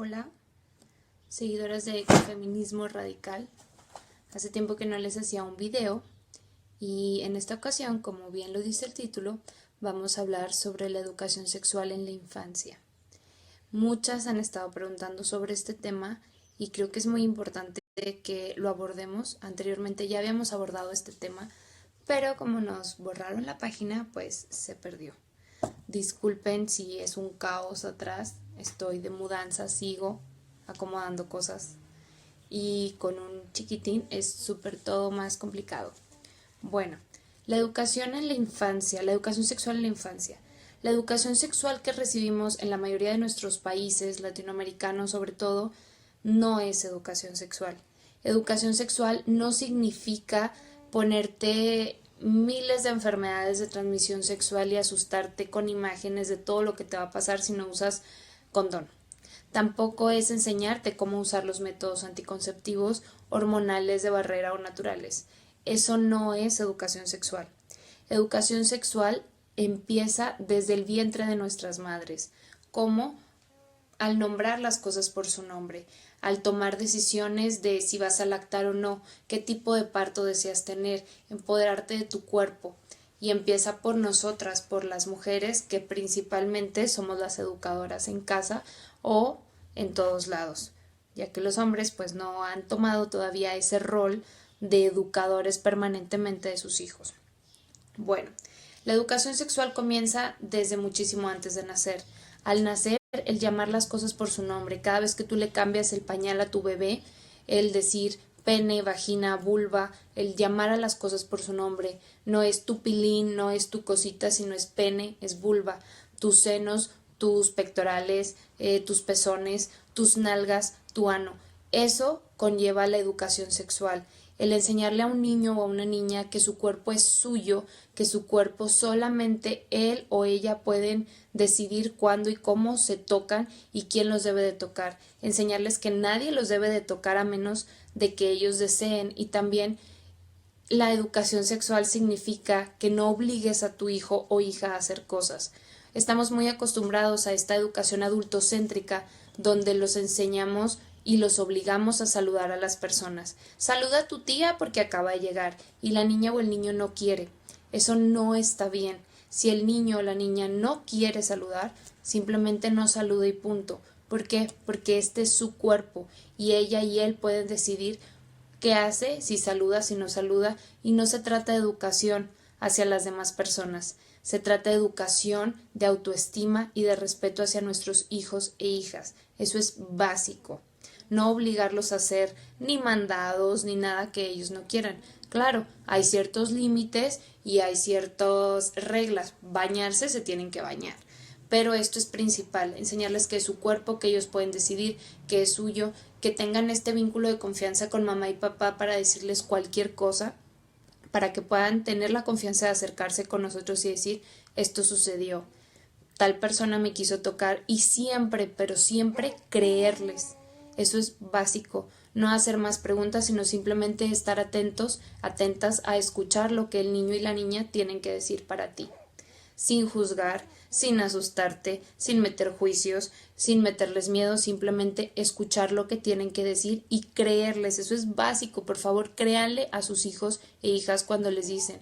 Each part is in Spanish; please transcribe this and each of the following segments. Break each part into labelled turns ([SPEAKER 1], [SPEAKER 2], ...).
[SPEAKER 1] Hola, seguidoras de Ecofeminismo Radical. Hace tiempo que no les hacía un video y en esta ocasión, como bien lo dice el título, vamos a hablar sobre la educación sexual en la infancia. Muchas han estado preguntando sobre este tema y creo que es muy importante que lo abordemos. Anteriormente ya habíamos abordado este tema, pero como nos borraron la página, pues se perdió. Disculpen si es un caos atrás, estoy de mudanza, sigo acomodando cosas y con un chiquitín es súper todo más complicado. Bueno, la educación en la infancia, la educación sexual en la infancia. La educación sexual que recibimos en la mayoría de nuestros países, latinoamericanos sobre todo, no es educación sexual. Educación sexual no significa ponerte miles de enfermedades de transmisión sexual y asustarte con imágenes de todo lo que te va a pasar si no usas condón. Tampoco es enseñarte cómo usar los métodos anticonceptivos, hormonales de barrera o naturales. Eso no es educación sexual. Educación sexual empieza desde el vientre de nuestras madres, como al nombrar las cosas por su nombre, al tomar decisiones de si vas a lactar o no, qué tipo de parto deseas tener, empoderarte de tu cuerpo. Y empieza por nosotras, por las mujeres, que principalmente somos las educadoras en casa o en todos lados, ya que los hombres pues no han tomado todavía ese rol de educadores permanentemente de sus hijos. Bueno, la educación sexual comienza desde muchísimo antes de nacer. Al nacer, el llamar las cosas por su nombre. Cada vez que tú le cambias el pañal a tu bebé, el decir pene, vagina, vulva, el llamar a las cosas por su nombre. No es tu pilín, no es tu cosita, sino es pene, es vulva. Tus senos, tus pectorales, tus pezones, tus nalgas, tu ano. Eso conlleva la educación sexual. El enseñarle a un niño o a una niña que su cuerpo es suyo, que su cuerpo solamente él o ella pueden decidir cuándo y cómo se tocan y quién los debe de tocar. Enseñarles que nadie los debe de tocar a menos de que ellos deseen. Y también la educación sexual significa que no obligues a tu hijo o hija a hacer cosas. Estamos muy acostumbrados a esta educación adultocéntrica donde los enseñamos y los obligamos a saludar a las personas. Saluda a tu tía porque acaba de llegar y la niña o el niño no quiere. Eso no está bien. Si el niño o la niña no quiere saludar, simplemente no saluda y punto. ¿Por qué? Porque este es su cuerpo y ella y él pueden decidir qué hace, si saluda, si no saluda, y no se trata de educación hacia las demás personas. Se trata de educación, de autoestima y de respeto hacia nuestros hijos e hijas. Eso es básico. No obligarlos a hacer ni mandados ni nada que ellos no quieran. Claro, hay ciertos límites y hay ciertas reglas. Bañarse se tienen que bañar. Pero esto es principal, enseñarles que es su cuerpo, que ellos pueden decidir, que es suyo, que tengan este vínculo de confianza con mamá y papá para decirles cualquier cosa, para que puedan tener la confianza de acercarse con nosotros y decir, esto sucedió, tal persona me quiso tocar, y siempre, pero siempre creerles. Eso es básico, no hacer más preguntas, sino simplemente estar atentos, atentas a escuchar lo que el niño y la niña tienen que decir para ti, sin juzgar, sin asustarte, sin meter juicios, sin meterles miedo, simplemente escuchar lo que tienen que decir y creerles. Eso es básico, por favor, créanle a sus hijos e hijas cuando les dicen.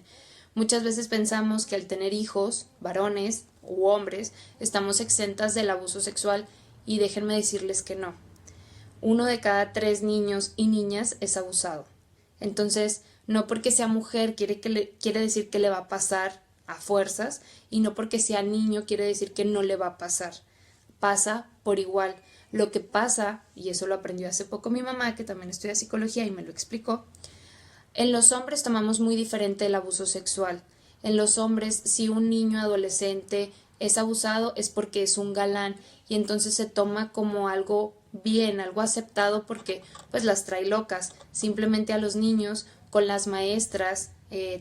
[SPEAKER 1] Muchas veces pensamos que al tener hijos, varones u hombres, estamos exentas del abuso sexual y déjenme decirles que no. 1 de cada 3 niños y niñas es abusado. Entonces, no porque sea mujer quiere decir que le va a pasar a fuerzas, y no porque sea niño quiere decir que no le va a pasar. Pasa por igual. Lo que pasa, y eso lo aprendió hace poco mi mamá, que también estudia psicología y me lo explicó, en los hombres tomamos muy diferente el abuso sexual. En los hombres, si un niño adolescente es abusado es porque es un galán y entonces se toma como algo bien, algo aceptado porque pues las trae locas. Simplemente a los niños con las maestras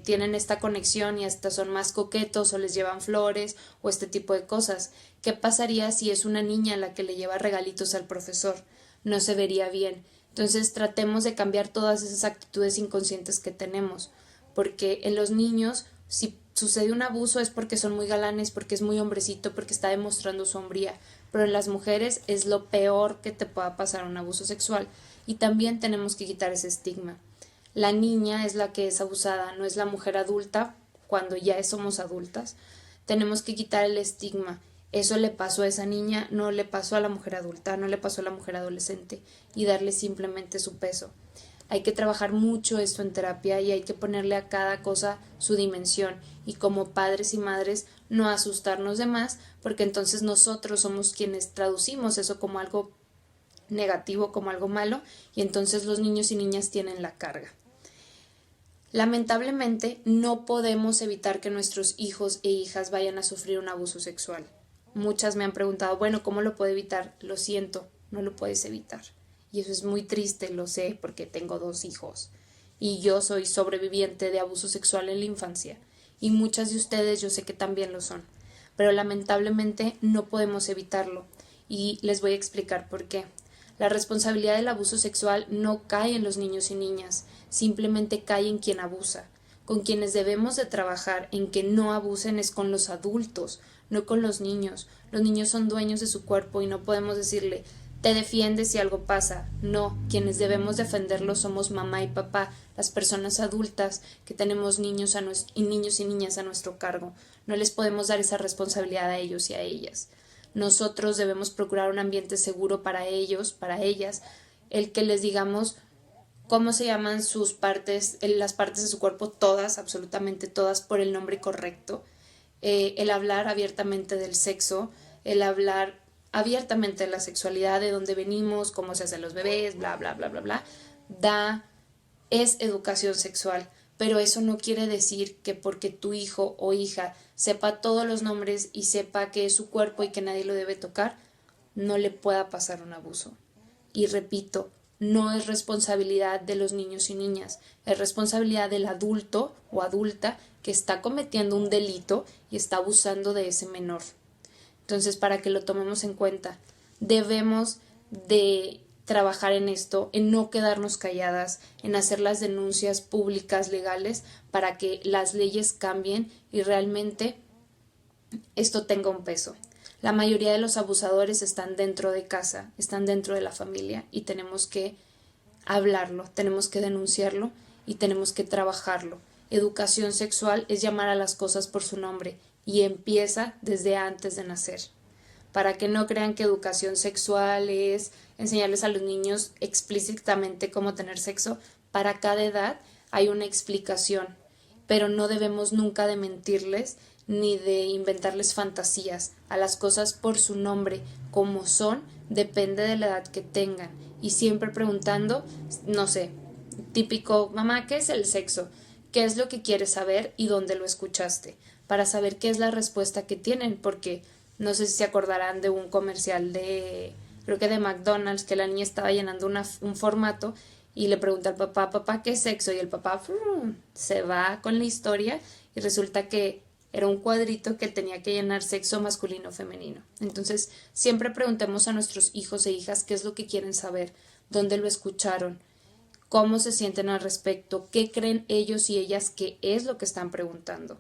[SPEAKER 1] tienen esta conexión y hasta son más coquetos o les llevan flores o este tipo de cosas. ¿Qué pasaría si es una niña la que le lleva regalitos al profesor? No se vería bien. Entonces tratemos de cambiar todas esas actitudes inconscientes que tenemos, porque en los niños, si sucede un abuso es porque son muy galanes, porque es muy hombrecito, porque está demostrando su hombría, pero en las mujeres es lo peor que te pueda pasar un abuso sexual y también tenemos que quitar ese estigma. La niña es la que es abusada, no es la mujer adulta cuando ya somos adultas. Tenemos que quitar el estigma. Eso le pasó a esa niña, no le pasó a la mujer adulta, no le pasó a la mujer adolescente y darle simplemente su peso. Hay que trabajar mucho esto en terapia y hay que ponerle a cada cosa su dimensión y como padres y madres no asustarnos de más porque entonces nosotros somos quienes traducimos eso como algo negativo, como algo malo y entonces los niños y niñas tienen la carga. Lamentablemente no podemos evitar que nuestros hijos e hijas vayan a sufrir un abuso sexual. Muchas me han preguntado, bueno, ¿cómo lo puedo evitar? Lo siento, no lo puedes evitar. Y eso es muy triste, lo sé, porque tengo 2 hijos. Y yo soy sobreviviente de abuso sexual en la infancia. Y muchas de ustedes yo sé que también lo son. Pero lamentablemente no podemos evitarlo. Y les voy a explicar por qué. La responsabilidad del abuso sexual no cae en los niños y niñas, simplemente cae en quien abusa. Con quienes debemos de trabajar en que no abusen es con los adultos, no con los niños. Los niños son dueños de su cuerpo y no podemos decirle te defiendes si algo pasa. No, quienes debemos defenderlos somos mamá y papá, las personas adultas que tenemos niños y niñas a nuestro cargo. No les podemos dar esa responsabilidad a ellos y a ellas. Nosotros debemos procurar un ambiente seguro para ellos, para ellas, el que les digamos cómo se llaman sus partes, las partes de su cuerpo, todas, absolutamente todas, por el nombre correcto, el hablar abiertamente del sexo, el hablar abiertamente de la sexualidad, de dónde venimos, cómo se hacen los bebés, bla, bla, bla, bla, bla, es educación sexual, pero eso no quiere decir que porque tu hijo o hija sepa todos los nombres y sepa que es su cuerpo y que nadie lo debe tocar, no le pueda pasar un abuso. Y repito, no es responsabilidad de los niños y niñas, es responsabilidad del adulto o adulta que está cometiendo un delito y está abusando de ese menor. Entonces, para que lo tomemos en cuenta, debemos de trabajar en esto, en no quedarnos calladas, en hacer las denuncias públicas, legales, para que las leyes cambien y realmente esto tenga un peso. La mayoría de los abusadores están dentro de casa, están dentro de la familia y tenemos que hablarlo, tenemos que denunciarlo y tenemos que trabajarlo. Educación sexual es llamar a las cosas por su nombre y empieza desde antes de nacer. Para que no crean que educación sexual es enseñarles a los niños explícitamente cómo tener sexo, para cada edad hay una explicación, pero no debemos nunca de mentirles ni de inventarles fantasías. A las cosas por su nombre, como son, depende de la edad que tengan. Y siempre preguntando, no sé, típico, mamá, ¿qué es el sexo? ¿Qué es lo que quieres saber y dónde lo escuchaste? Para saber qué es la respuesta que tienen, porque no sé si se acordarán de un comercial creo que de McDonald's, que la niña estaba llenando un formato y le pregunta al papá, papá, ¿qué es sexo? Y el papá se va con la historia y resulta que era un cuadrito que tenía que llenar sexo masculino o femenino. Entonces, siempre preguntemos a nuestros hijos e hijas qué es lo que quieren saber, dónde lo escucharon, cómo se sienten al respecto, qué creen ellos y ellas que es lo que están preguntando.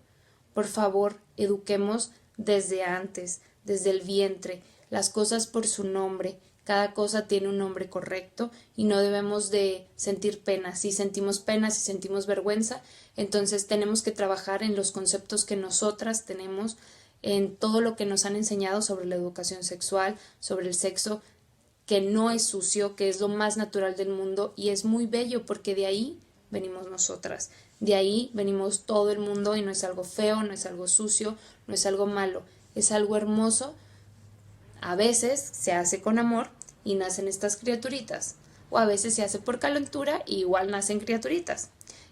[SPEAKER 1] Por favor, eduquemos desde antes, desde el vientre, las cosas por su nombre. Cada cosa tiene un nombre correcto y no debemos de sentir pena. Si sentimos pena, si sentimos vergüenza, entonces tenemos que trabajar en los conceptos que nosotras tenemos, en todo lo que nos han enseñado sobre la educación sexual, sobre el sexo, que no es sucio, que es lo más natural del mundo y es muy bello porque de ahí venimos nosotras. De ahí venimos todo el mundo y no es algo feo, no es algo sucio, no es algo malo, es algo hermoso. A veces se hace con amor y nacen estas criaturitas, o a veces se hace por calentura y igual nacen criaturitas.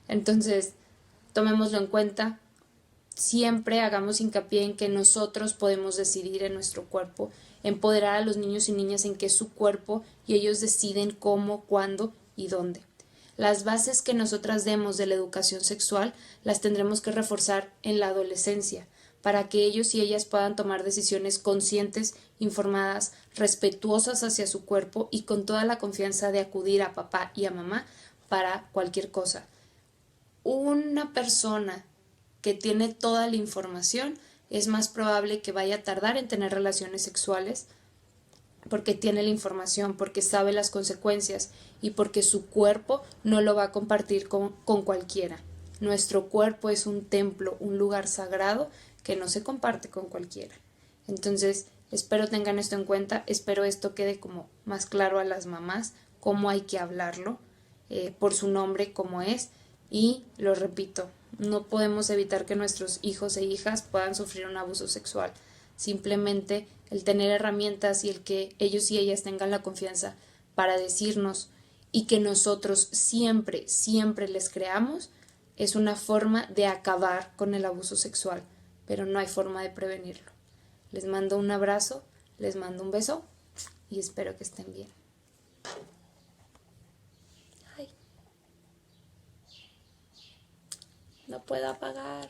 [SPEAKER 1] Entonces, tomémoslo en cuenta, siempre hagamos hincapié en que nosotros podemos decidir en nuestro cuerpo, empoderar a los niños y niñas en que es su cuerpo y ellos deciden cómo, cuándo y dónde. Las bases que nosotras demos de la educación sexual las tendremos que reforzar en la adolescencia, para que ellos y ellas puedan tomar decisiones conscientes, informadas, respetuosas hacia su cuerpo y con toda la confianza de acudir a papá y a mamá para cualquier cosa. Una persona que tiene toda la información, es más probable que vaya a tardar en tener relaciones sexuales porque tiene la información, porque sabe las consecuencias y porque su cuerpo no lo va a compartir con cualquiera. Nuestro cuerpo es un templo, un lugar sagrado que no se comparte con cualquiera. Entonces, espero tengan esto en cuenta, espero esto quede como más claro a las mamás, cómo hay que hablarlo, por su nombre, como es, y lo repito, no podemos evitar que nuestros hijos e hijas puedan sufrir un abuso sexual. Simplemente el tener herramientas y el que ellos y ellas tengan la confianza para decirnos y que nosotros siempre, siempre les creamos, es una forma de acabar con el abuso sexual, pero no hay forma de prevenirlo. Les mando un abrazo, les mando un beso y espero que estén bien. Ay, no puedo apagar.